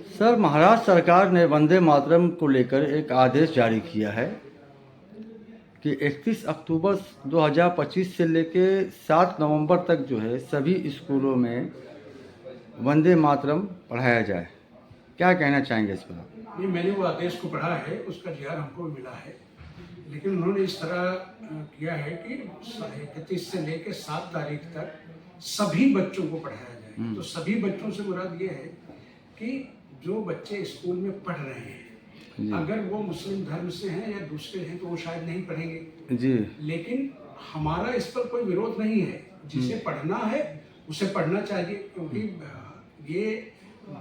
Sir, Maharashtra सरकार ने वंदे मातरम को लेकर एक आदेश जारी किया है कि 31 अक्टूबर 2025 से लेके 7 नवंबर तक जो है सभी स्कूलों में वंदे मातरम पढ़ाया जाए। क्या कहना चाहेंगे इस पर? नहीं, मैंने वो आदेश को पढ़ा है, उसका जी आर हमको भी मिला है, लेकिन उन्होंने इस तरह किया है कि 31 से लेकर 7 तारीख तक सभी बच्चों को पढ़ाया जाए। तो सभी बच्चों से मुराद ये है कि जो बच्चे स्कूल में पढ़ रहे हैं, अगर वो मुस्लिम धर्म से हैं या दूसरे हैं तो वो शायद नहीं पढ़ेंगे जी। लेकिन हमारा इस पर कोई विरोध नहीं है। जिसे पढ़ना है उसे पढ़ना चाहिए, क्योंकि ये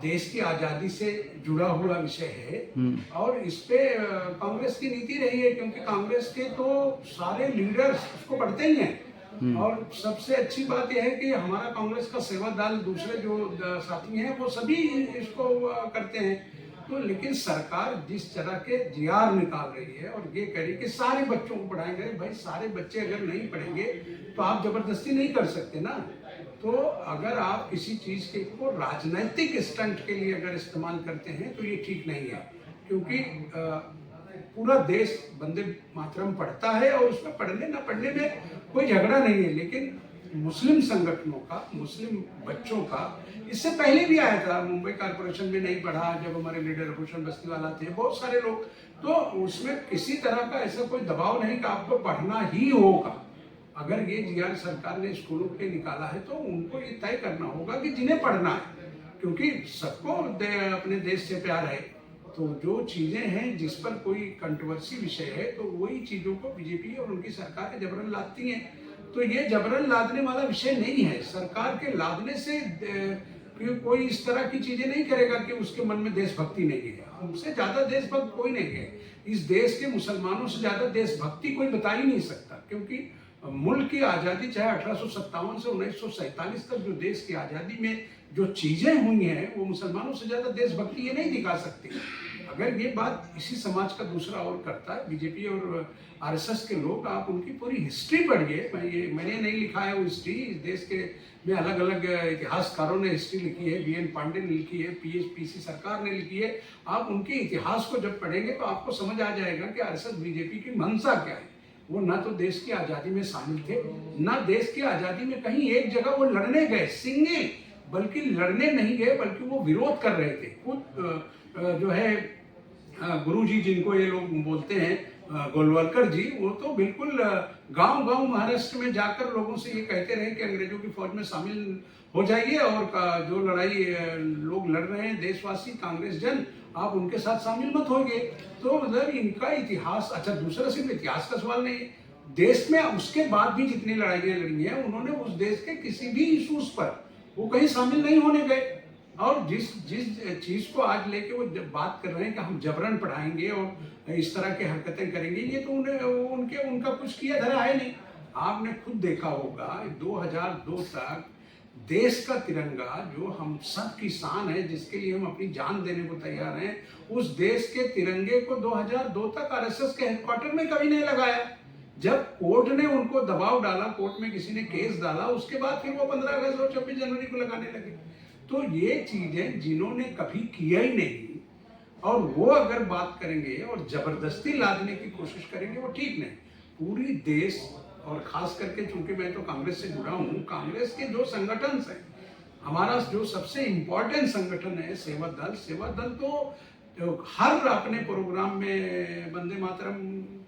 देश की आज़ादी से जुड़ा हुआ विषय है और इस पे कांग्रेस की नीति रही है, क्योंकि कांग्रेस के तो सारे लीडर्स उसको पढ़ते ही हैं। और सबसे अच्छी बात यह है कि हमारा कांग्रेस का सेवा दल, दूसरे जो साथी हैं, वो सभी इसको करते हैं। तो लेकिन सरकार जिस तरह के जीआर निकाल रही है और ये कह रही है कि सारे बच्चों को पढ़ाएंगे, भाई सारे बच्चे अगर नहीं पढ़ेंगे तो आप जबरदस्ती नहीं कर सकते ना। तो अगर आप किसी चीज के को राजनीतिक स्टंट के लिए अगर इस्तेमाल करते हैं तो ये ठीक नहीं है, क्योंकि पूरा देश वंदे मातरम पढ़ता है और उसमें पढ़ने ना पढ़ने में कोई झगड़ा नहीं है। लेकिन मुस्लिम संगठनों का, मुस्लिम बच्चों का इससे पहले भी आया था, मुंबई कॉर्पोरेशन में नहीं पढ़ा, जब हमारे लीडर भूषण बस्तीवाला थे, बहुत सारे लोग, तो उसमें किसी तरह का ऐसा कोई दबाव नहीं कि आपको पढ़ना ही होगा। अगर ये जीआर सरकार ने स्कूलों पे निकाला है तो उनको ये तय करना होगा कि जिन्हें पढ़ना है, क्योंकि सबको अपने देश से प्यार है। तो जो चीजें हैं जिस पर कोई कंट्रोवर्सी विषय है तो वही चीजों को बीजेपी और उनकी सरकार जबरन लादती हैं। तो ये जबरन लादने वाला विषय नहीं है। सरकार के लादने से कोई इस तरह की चीजें नहीं करेगा कि उसके मन में देशभक्ति नहीं है। हमसे ज्यादा देशभक्त कोई नहीं है। इस देश के मुसलमानों से ज्यादा देशभक्ति कोई बता ही नहीं सकता, क्योंकि मुल्क की आज़ादी चाहे 1857 से 1947 तक जो देश की आज़ादी में जो चीज़ें हुई हैं वो मुसलमानों से ज़्यादा देशभक्ति ये नहीं दिखा सकती। अगर ये बात इसी समाज का दूसरा और करता है बीजेपी और आरएसएस के लोग, आप उनकी पूरी हिस्ट्री पढ़िए। मैंने नहीं लिखा है वो हिस्ट्री, इस देश के में अलग अलग इतिहासकारों ने हिस्ट्री लिखी है, बीएन पांडे ने लिखी है, पीसी सरकार ने लिखी है। आप उनके इतिहास को जब पढ़ेंगे तो आपको समझ आ जाएगा कि आरएसएस बीजेपी की मंशा क्या है। वो ना तो देश की आज़ादी में शामिल थे, ना देश की आज़ादी में कहीं एक जगह वो लड़ने गए सिंगे, बल्कि लड़ने नहीं गए, बल्कि वो विरोध कर रहे थे। खुद जो है गुरुजी जिनको ये लोग बोलते हैं, गोलवलकर जी, वो तो बिल्कुल गांव गांव महाराष्ट्र में जाकर लोगों से ये कहते रहे कि अंग्रेजों की फौज में शामिल हो जाइए और जो लड़ाई लोग लड़ रहे हैं देशवासी कांग्रेस जन, आप उनके साथ शामिल मत होइए। तो मतलब इनका इतिहास, अच्छा दूसरा सिर्फ इतिहास का सवाल नहीं है, देश में उसके बाद भी जितनी लड़ाइयाँ लड़ी हैं उन्होंने उस देश के किसी भी इशूज पर वो कहीं शामिल नहीं होने गए। और जिस जिस चीज को आज लेके वो जब बात कर रहे हैं कि हम जबरन पढ़ाएंगे और इस तरह की हरकतें करेंगे, ये तो उनका कुछ किया धरा है नहीं। आपने खुद देखा होगा 2002 तक देश का तिरंगा जो हम सब की शान है, जिसके लिए हम अपनी जान देने को तैयार हैं, उस देश के तिरंगे को 2002 तक आरएसएस के हेडक्वार्टर में कभी नहीं लगाया। जब कोर्ट ने उनको दबाव डाला, कोर्ट में किसी ने केस डाला, उसके बाद फिर वो 15 अगस्त और 26 जनवरी को लगाने लगे। तो ये चीजें जिन्होंने कभी किया ही नहीं और वो अगर बात करेंगे और जबरदस्ती लादने की कोशिश करेंगे, वो ठीक नहीं। पूरी देश और खास करके चूंकि मैं तो कांग्रेस से जुड़ा हूँ, कांग्रेस के जो संगठन हैं, हमारा जो सबसे इम्पोर्टेंट संगठन है सेवा दल तो हर अपने प्रोग्राम में वंदे मातरम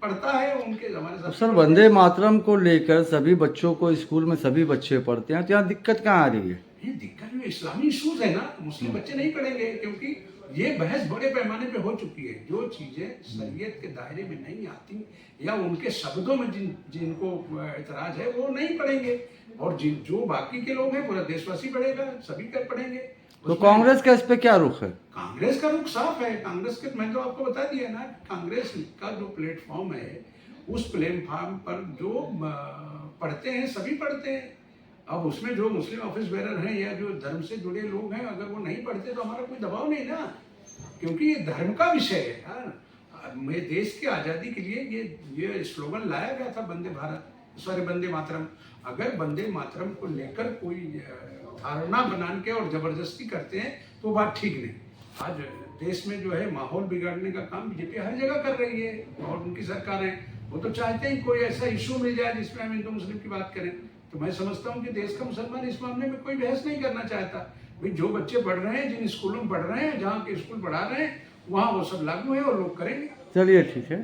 पढ़ता है। उनके हमारे साथ सर, वंदे मातरम को लेकर सभी बच्चों को स्कूल में सभी बच्चे पढ़ते हैं, तो यहाँ दिक्कत कहाँ आ रही है? ये दिक्कत में इस्लामी इशूज है ना, मुस्लिम बच्चे नहीं पढ़ेंगे, क्योंकि ये बहस बड़े पैमाने पे हो चुकी है। जो चीजें शरीयत के दायरे में नहीं आती या उनके शब्दों में जिनको एतराज है वो नहीं पढ़ेंगे, और जो बाकी के लोग हैं पूरा देशवासी पढ़ेगा, सभी कर पढ़ेंगे। तो कांग्रेस का इस पे क्या रुख है? कांग्रेस का रुख साफ है। कांग्रेस के मैं तो आपको बता दिया ना, कांग्रेस का जो प्लेटफॉर्म है उस प्लेटफॉर्म पर जो पढ़ते हैं सभी पढ़ते हैं। अब उसमें जो मुस्लिम ऑफिस बेरर हैं या जो धर्म से जुड़े लोग हैं, अगर वो नहीं पढ़ते तो हमारा कोई दबाव नहीं ना, क्योंकि ये धर्म का विषय है यार। मैं देश की आज़ादी के लिए ये स्लोगन लाया गया था, वंदे मातरम। अगर वंदे मातरम को लेकर कोई धारणा बना के और जबरदस्ती करते हैं तो बात ठीक नहीं। आज देश में जो है माहौल बिगाड़ने का काम बीजेपी हर जगह कर रही है और उनकी सरकारें वो तो चाहते ही कोई ऐसा इशू मिल जाए जिसमें हम हिंदू मुस्लिम की बात करें। तो मैं समझता हूँ कि देश का मुसलमान इस मामले में कोई बहस नहीं करना चाहता। भाई जो बच्चे पढ़ रहे हैं, जिन स्कूलों में पढ़ रहे हैं, जहाँ के स्कूल पढ़ा रहे हैं, वहाँ वो सब लागू है और लोग करेंगे। चलिए ठीक है।